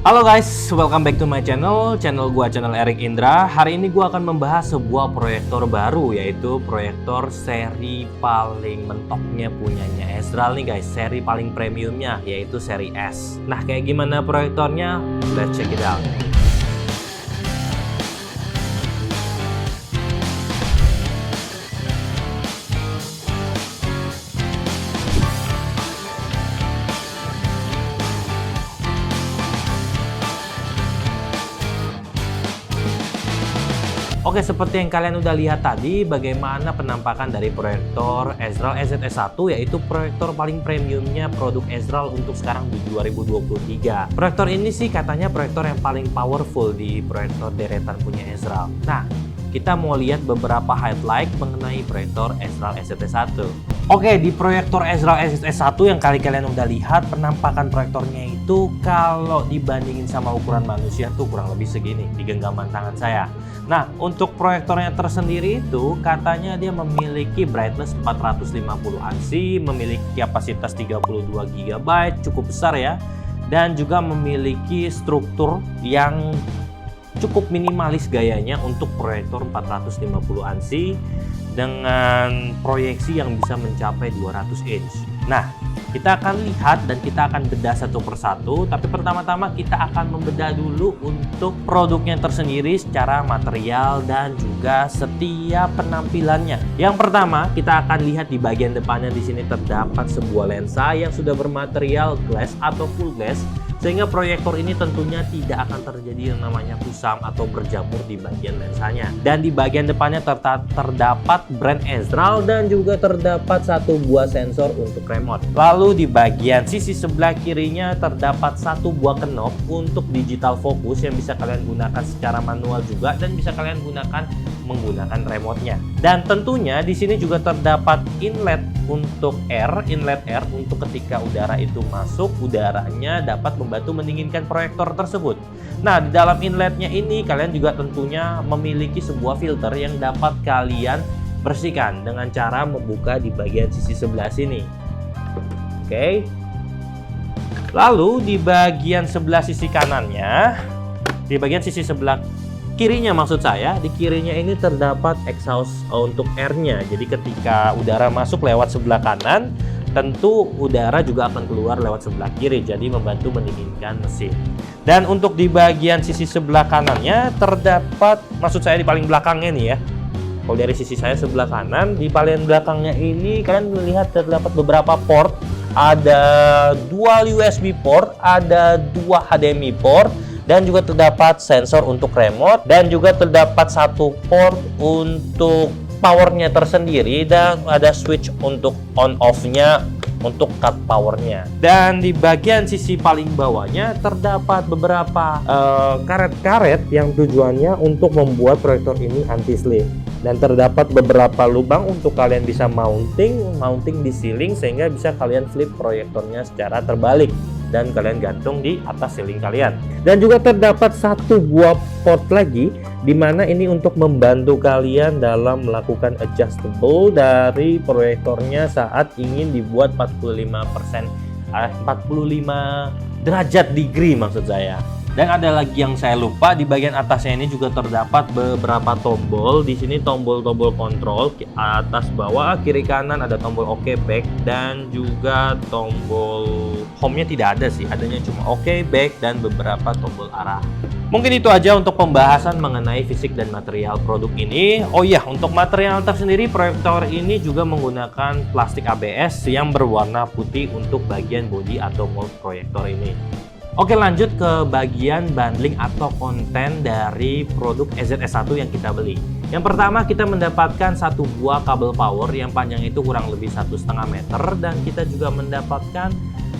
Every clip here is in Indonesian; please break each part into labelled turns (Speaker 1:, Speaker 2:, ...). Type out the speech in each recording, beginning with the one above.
Speaker 1: Halo guys, welcome back to my channel channel Erik Indra. Hari ini gua akan membahas sebuah proyektor baru, yaitu proyektor seri paling mentoknya punyanya Esral nih guys, seri paling premiumnya, yaitu seri S. Nah, kayak gimana proyektornya? Let's check it out. Oke, seperti yang kalian udah lihat tadi, bagaimana penampakan dari proyektor Esral EZS1, yaitu proyektor paling premiumnya produk Esral untuk sekarang di 2023. Proyektor ini sih katanya proyektor yang paling powerful di proyektor deretan punya Esral. Nah, kita mau lihat beberapa highlight mengenai proyektor Esral EZS1. Oke, di proyektor Esral EZS1 yang kalian udah lihat, penampakan proyektornya itu kalau dibandingin sama ukuran manusia tuh kurang lebih segini di genggaman tangan saya. Nah, untuk proyektornya tersendiri itu katanya dia memiliki brightness 450 ANSI, memiliki kapasitas 32 GB, cukup besar ya. Dan juga memiliki struktur yang cukup minimalis gayanya untuk proyektor 450 ANSI dengan proyeksi yang bisa mencapai 200 inch. Nah, kita akan lihat dan kita akan bedah satu persatu, tapi pertama-tama kita akan membedah dulu untuk produknya tersendiri secara material dan juga setiap penampilannya. Yang pertama, kita akan lihat di bagian depannya. Di sini terdapat sebuah lensa yang sudah bermaterial glass atau full glass, sehingga proyektor ini tentunya tidak akan terjadi yang namanya kusam atau berjamur di bagian lensanya. Dan di bagian depannya terdapat brand Esral dan juga terdapat satu buah sensor untuk remote. Lalu di bagian sisi sebelah kirinya terdapat satu buah knob untuk digital focus yang bisa kalian gunakan secara manual juga dan bisa kalian gunakan menggunakan remote-nya. Dan tentunya di sini juga terdapat inlet air untuk ketika udara itu masuk, udaranya dapat membantu mendinginkan proyektor tersebut. Nah, di dalam inletnya ini kalian juga tentunya memiliki sebuah filter yang dapat kalian bersihkan dengan cara membuka di bagian sisi sebelah sini. Oke. Lalu di bagian sebelah sisi kanannya, di bagian sisi sebelah kirinya maksud saya, di kirinya ini terdapat exhaust untuk airnya. Jadi ketika udara masuk lewat sebelah kanan, tentu udara juga akan keluar lewat sebelah kiri, jadi membantu mendinginkan mesin. Dan untuk di bagian sisi sebelah kanannya terdapat, maksud saya di paling belakangnya nih ya. Kalau dari sisi saya sebelah kanan, di paling belakangnya ini kalian melihat terdapat beberapa port. Ada dual USB port, ada dua HDMI port, dan juga terdapat sensor untuk remote, dan juga terdapat satu port untuk powernya tersendiri, dan ada switch untuk on off-nya untuk cut powernya. Dan di bagian sisi paling bawahnya terdapat beberapa karet-karet yang tujuannya untuk membuat proyektor ini anti-slip. Dan terdapat beberapa lubang untuk kalian bisa mounting di ceiling, sehingga bisa kalian flip proyektornya secara terbalik dan kalian gantung di atas ceiling kalian. Dan juga terdapat satu buah port lagi, di mana ini untuk membantu kalian dalam melakukan adjustable dari proyektornya saat ingin dibuat 45 derajat degree maksud saya. Dan ada lagi yang saya lupa, di bagian atasnya ini juga terdapat beberapa tombol. Di sini tombol-tombol kontrol atas bawah, kiri kanan ada tombol OK back, dan juga tombol home-nya tidak ada sih, adanya cuma OK back dan beberapa tombol arah. Mungkin itu aja untuk pembahasan mengenai fisik dan material produk ini. Oh iya, untuk material tersendiri proyektor ini juga menggunakan plastik ABS yang berwarna putih untuk bagian bodi atau mold proyektor ini. Oke, lanjut ke bagian bundling atau konten dari produk EZS1 yang kita beli. Yang pertama, kita mendapatkan satu buah kabel power yang panjang itu kurang lebih 1,5 meter, dan kita juga mendapatkan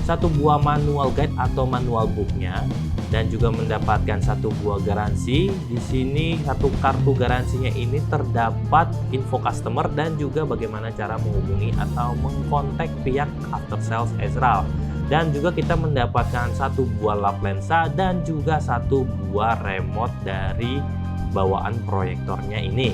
Speaker 1: satu buah manual guide atau manual booknya, dan juga mendapatkan satu buah garansi. Di sini satu kartu garansinya ini terdapat info customer dan juga bagaimana cara menghubungi atau mengkontak pihak after sales Esral. Dan juga kita mendapatkan satu buah lap lensa dan juga satu buah remote dari bawaan proyektornya ini.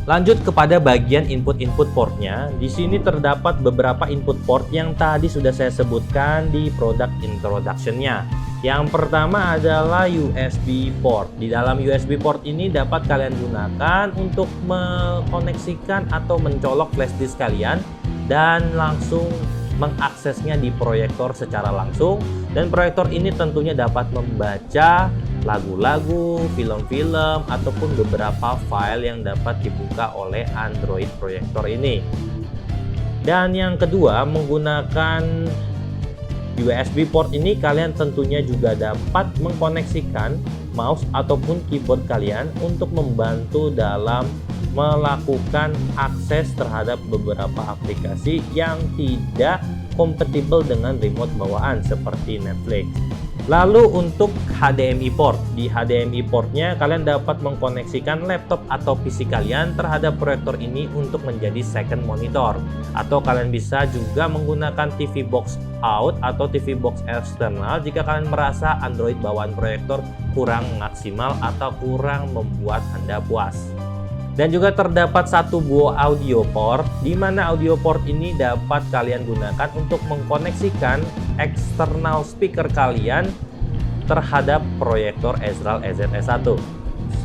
Speaker 1: Lanjut kepada bagian input portnya. Di sini terdapat beberapa input port yang tadi sudah saya sebutkan di product introduction-nya. Yang pertama adalah USB port. Di dalam USB port ini dapat kalian gunakan untuk mengkoneksikan atau mencolok flash disk kalian dan langsung mengaksesnya di proyektor secara langsung. Dan proyektor ini tentunya dapat membaca lagu-lagu, film-film, ataupun beberapa file yang dapat dibuka oleh Android proyektor ini. Dan yang kedua, menggunakan USB port ini kalian tentunya juga dapat mengkoneksikan mouse ataupun keyboard kalian untuk membantu dalam melakukan akses terhadap beberapa aplikasi yang tidak kompatibel dengan remote bawaan seperti Netflix. Lalu untuk HDMI port, di HDMI portnya kalian dapat mengkoneksikan laptop atau PC kalian terhadap proyektor ini untuk menjadi second monitor. Atau kalian bisa juga menggunakan TV box out atau TV box eksternal jika kalian merasa Android bawaan proyektor kurang maksimal atau kurang membuat Anda puas. Dan juga terdapat satu buah audio port, di mana audio port ini dapat kalian gunakan untuk mengkoneksikan eksternal speaker kalian terhadap proyektor Ezral EZS1.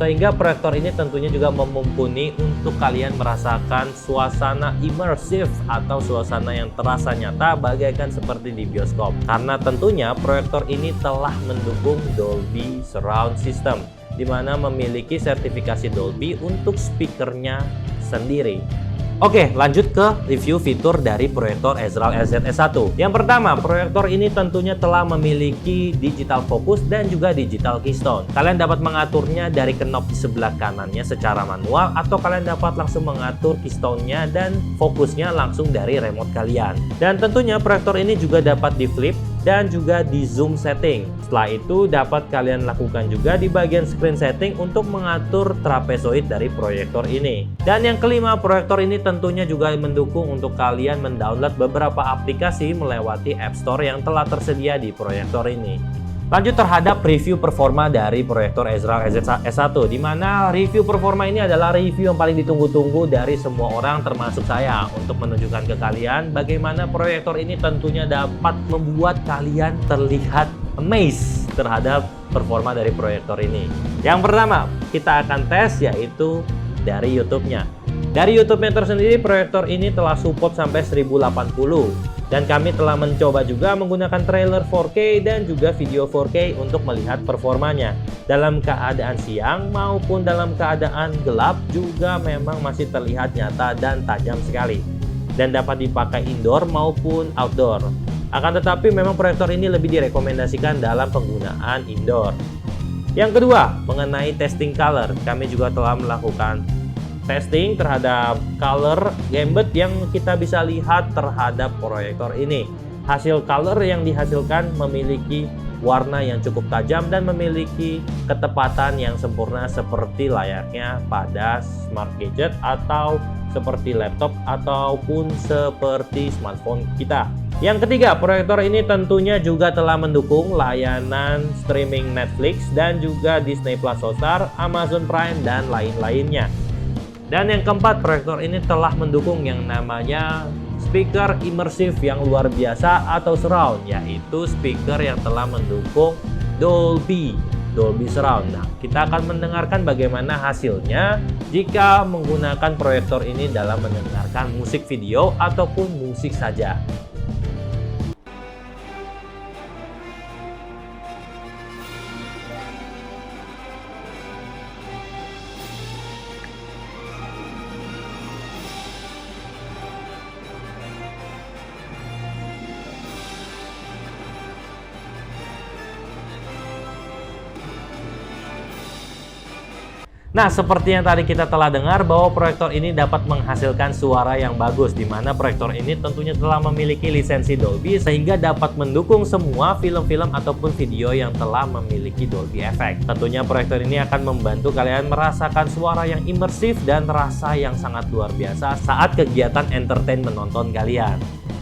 Speaker 1: Sehingga proyektor ini tentunya juga mumpuni untuk kalian merasakan suasana imersif atau suasana yang terasa nyata bagaikan seperti di bioskop. Karena tentunya proyektor ini telah mendukung Dolby Surround System, di mana memiliki sertifikasi Dolby untuk speakernya sendiri. Oke, lanjut ke review fitur dari proyektor Ezral EZS1. Yang pertama, proyektor ini tentunya telah memiliki digital focus dan juga digital keystone. Kalian dapat mengaturnya dari knob di sebelah kanannya secara manual, atau kalian dapat langsung mengatur keystone-nya dan fokusnya langsung dari remote kalian. Dan tentunya proyektor ini juga dapat di flip dan juga di zoom setting. Setelah itu dapat kalian lakukan juga di bagian screen setting untuk mengatur trapezoid dari proyektor ini. Dan yang kelima, proyektor ini tentunya juga mendukung untuk kalian mendownload beberapa aplikasi melewati App Store yang telah tersedia di proyektor ini. Lanjut terhadap review performa dari proyektor Ezral EZS1, di mana review performa ini adalah review yang paling ditunggu-tunggu dari semua orang termasuk saya untuk menunjukkan ke kalian bagaimana proyektor ini tentunya dapat membuat kalian terlihat amazed terhadap performa dari proyektor ini. Yang pertama, kita akan tes yaitu dari YouTube-nya. Dari YouTube-nya tersendiri, proyektor ini telah support sampai 1080. Dan kami telah mencoba juga menggunakan trailer 4K dan juga video 4K untuk melihat performanya. Dalam keadaan siang maupun dalam keadaan gelap juga memang masih terlihat nyata dan tajam sekali. Dan dapat dipakai indoor maupun outdoor. Akan tetapi memang proyektor ini lebih direkomendasikan dalam penggunaan indoor. Yang kedua, mengenai testing color. Kami juga telah melakukan testing terhadap color gamut yang kita bisa lihat terhadap proyektor ini. Hasil color yang dihasilkan memiliki warna yang cukup tajam dan memiliki ketepatan yang sempurna seperti layaknya pada smart gadget atau seperti laptop ataupun seperti smartphone kita. Yang ketiga, proyektor ini tentunya juga telah mendukung layanan streaming Netflix dan juga Disney Plus Hotstar, Amazon Prime, dan lain-lainnya. Dan yang keempat, proyektor ini telah mendukung yang namanya speaker imersif yang luar biasa atau surround, yaitu speaker yang telah mendukung Dolby Surround. Nah, kita akan mendengarkan bagaimana hasilnya jika menggunakan proyektor ini dalam mendengarkan musik video ataupun musik saja. Nah, seperti yang tadi kita telah dengar bahwa proyektor ini dapat menghasilkan suara yang bagus, di mana proyektor ini tentunya telah memiliki lisensi Dolby sehingga dapat mendukung semua film-film ataupun video yang telah memiliki Dolby Effect. Tentunya proyektor ini akan membantu kalian merasakan suara yang imersif dan rasa yang sangat luar biasa saat kegiatan entertain menonton kalian.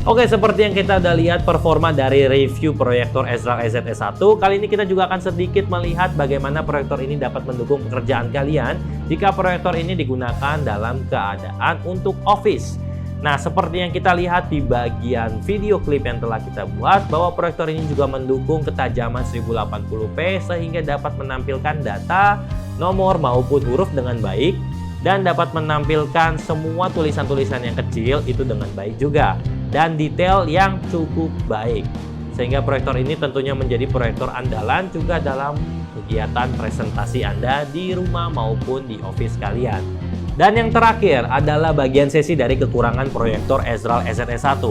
Speaker 1: Oke, seperti yang kita udah lihat performa dari review proyektor Ezral EZS1, kali ini kita juga akan sedikit melihat bagaimana proyektor ini dapat mendukung pekerjaan kalian jika proyektor ini digunakan dalam keadaan untuk office. Nah, seperti yang kita lihat di bagian video klip yang telah kita buat, bahwa proyektor ini juga mendukung ketajaman 1080p sehingga dapat menampilkan data, nomor maupun huruf dengan baik, dan dapat menampilkan semua tulisan-tulisan yang kecil itu dengan baik juga, dan detail yang cukup baik. Sehingga proyektor ini tentunya menjadi proyektor andalan juga dalam kegiatan presentasi Anda di rumah maupun di office kalian. Dan yang terakhir adalah bagian sesi dari kekurangan proyektor Ezral EZS1.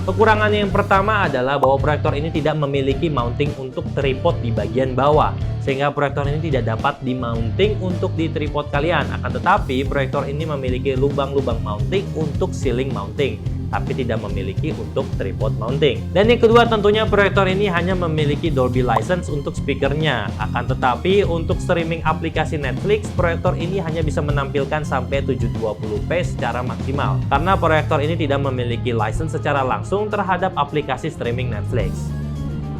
Speaker 1: Kekurangan yang pertama adalah bahwa proyektor ini tidak memiliki mounting untuk tripod di bagian bawah, sehingga proyektor ini tidak dapat di-mounting untuk di tripod kalian. Akan tetapi, proyektor ini memiliki lubang-lubang mounting untuk ceiling mounting, tapi tidak memiliki untuk tripod mounting. Dan yang kedua, tentunya proyektor ini hanya memiliki Dolby License untuk speakernya. Akan tetapi untuk streaming aplikasi Netflix, proyektor ini hanya bisa menampilkan sampai 720p secara maksimal, karena proyektor ini tidak memiliki license secara langsung terhadap aplikasi streaming Netflix.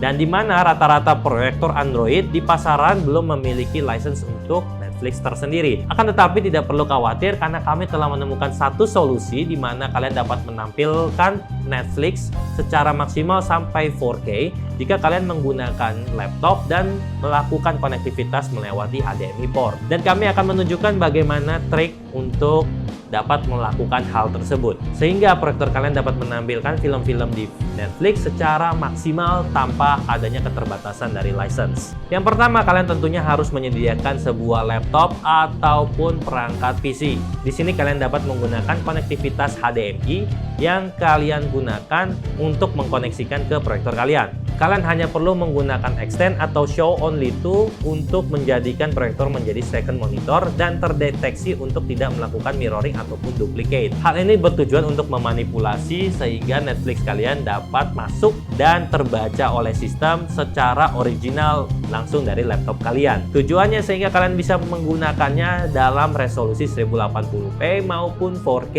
Speaker 1: Dan di mana rata-rata proyektor Android di pasaran belum memiliki license untuk Netflix tersendiri. Akan tetapi tidak perlu khawatir karena kami telah menemukan satu solusi di mana kalian dapat menampilkan Netflix secara maksimal sampai 4K jika kalian menggunakan laptop dan melakukan konektivitas melewati HDMI port. Dan kami akan menunjukkan bagaimana trik untuk dapat melakukan hal tersebut, sehingga proyektor kalian dapat menampilkan film-film di Netflix secara maksimal tanpa adanya keterbatasan dari license. Yang pertama, kalian tentunya harus menyediakan sebuah laptop ataupun perangkat PC. Di sini kalian dapat menggunakan konektivitas HDMI yang kalian gunakan untuk mengkoneksikan ke proyektor kalian. Kalian hanya perlu menggunakan extend atau show only to untuk menjadikan proyektor menjadi second monitor dan terdeteksi untuk tidak melakukan mirroring ataupun duplicate. Hal ini bertujuan untuk memanipulasi sehingga Netflix kalian dapat masuk dan terbaca oleh sistem secara original langsung dari laptop kalian. Tujuannya sehingga kalian bisa menggunakannya dalam resolusi 1080p maupun 4K.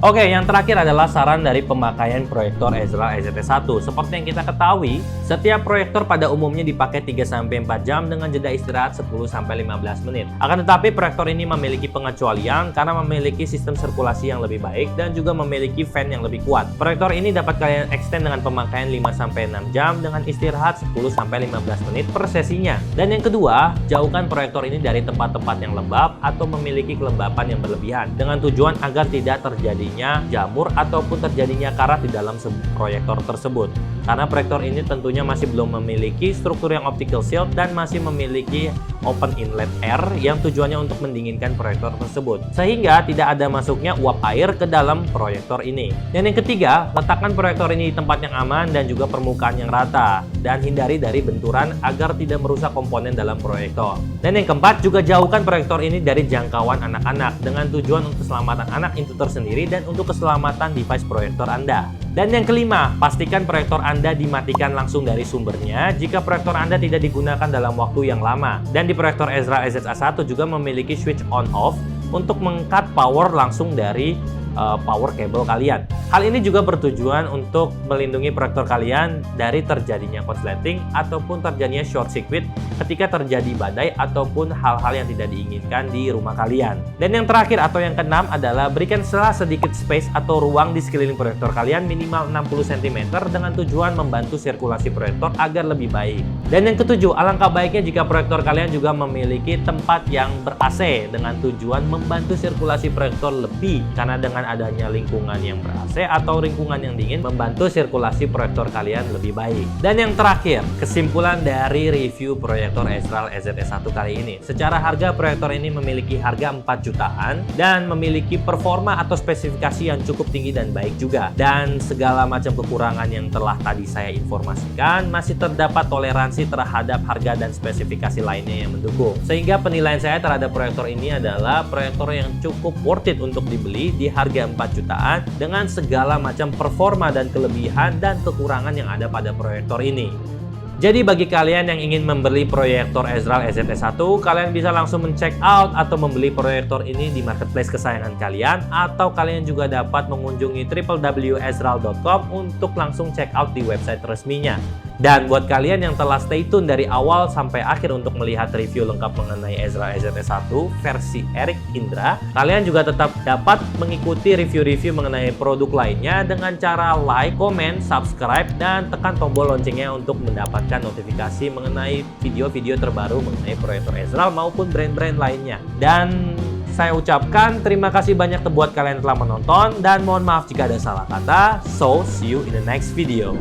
Speaker 1: Oke, yang terakhir adalah saran dari pemakaian proyektor Ezral EZS1. Seperti yang kita ketahui, setiap proyektor pada umumnya dipakai 3-4 jam dengan jeda istirahat 10-15 menit. Akan tetapi proyektor ini memiliki pengecualian karena memiliki sistem sirkulasi yang lebih baik dan juga memiliki fan yang lebih kuat. Proyektor ini dapat kalian extend dengan pemakaian 5-6 jam dengan istirahat 10-15 menit per sesinya. Dan yang kedua, jauhkan proyektor ini dari tempat-tempat yang lembab atau memiliki kelembapan yang berlebihan dengan tujuan agar tidak terjadi jamur ataupun terjadinya karat di dalam proyektor tersebut. Karena proyektor ini tentunya masih belum memiliki struktur yang optical shield dan masih memiliki open inlet air yang tujuannya untuk mendinginkan proyektor tersebut, sehingga tidak ada masuknya uap air ke dalam proyektor ini. Dan yang ketiga, letakkan proyektor ini di tempat yang aman dan juga permukaan yang rata, dan hindari dari benturan agar tidak merusak komponen dalam proyektor. Dan yang keempat, juga jauhkan proyektor ini dari jangkauan anak-anak dengan tujuan untuk keselamatan anak itu tersendiri dan untuk keselamatan device proyektor Anda. Dan yang kelima, pastikan proyektor Anda dimatikan langsung dari sumbernya jika proyektor Anda tidak digunakan dalam waktu yang lama. Dan di proyektor Ezral EZS1 juga memiliki switch on-off untuk meng-cut power langsung dari power cable kalian. Hal ini juga bertujuan untuk melindungi proyektor kalian dari terjadinya korsleting ataupun terjadinya short circuit ketika terjadi badai ataupun hal-hal yang tidak diinginkan di rumah kalian. Dan yang terakhir atau yang keenam adalah berikan sedikit space atau ruang di sekeliling proyektor kalian minimal 60 cm dengan tujuan membantu sirkulasi proyektor agar lebih baik. Dan yang ketujuh, alangkah baiknya jika proyektor kalian juga memiliki tempat yang ber-AC dengan tujuan membantu sirkulasi proyektor lebih, karena dengan adanya lingkungan yang ber-AC atau lingkungan yang dingin membantu sirkulasi proyektor kalian lebih baik. Dan yang terakhir, kesimpulan dari review proyektor Ezral EZS1 kali ini. Secara harga, proyektor ini memiliki harga 4 jutaan dan memiliki performa atau spesifikasi yang cukup tinggi dan baik juga. Dan segala macam kekurangan yang telah tadi saya informasikan, masih terdapat toleransi terhadap harga dan spesifikasi lainnya yang mendukung. Sehingga penilaian saya terhadap proyektor ini adalah proyektor yang cukup worth it untuk dibeli di harga 4 jutaan dengan segala macam performa dan kelebihan dan kekurangan yang ada pada proyektor ini. Jadi bagi kalian yang ingin membeli proyektor Ezral EZS1, kalian bisa langsung men-check out atau membeli proyektor ini di marketplace kesayangan kalian, atau kalian juga dapat mengunjungi www.ezral.com untuk langsung check out di website resminya. Dan buat kalian yang telah stay tune dari awal sampai akhir untuk melihat review lengkap mengenai Ezreal EZS1 versi Erik Indra, kalian juga tetap dapat mengikuti review-review mengenai produk lainnya dengan cara like, comment, subscribe, dan tekan tombol loncengnya untuk mendapatkan notifikasi mengenai video-video terbaru mengenai proyektor Ezreal maupun brand-brand lainnya. Dan saya ucapkan terima kasih banyak buat kalian yang telah menonton dan mohon maaf jika ada salah kata. So, see you in the next video.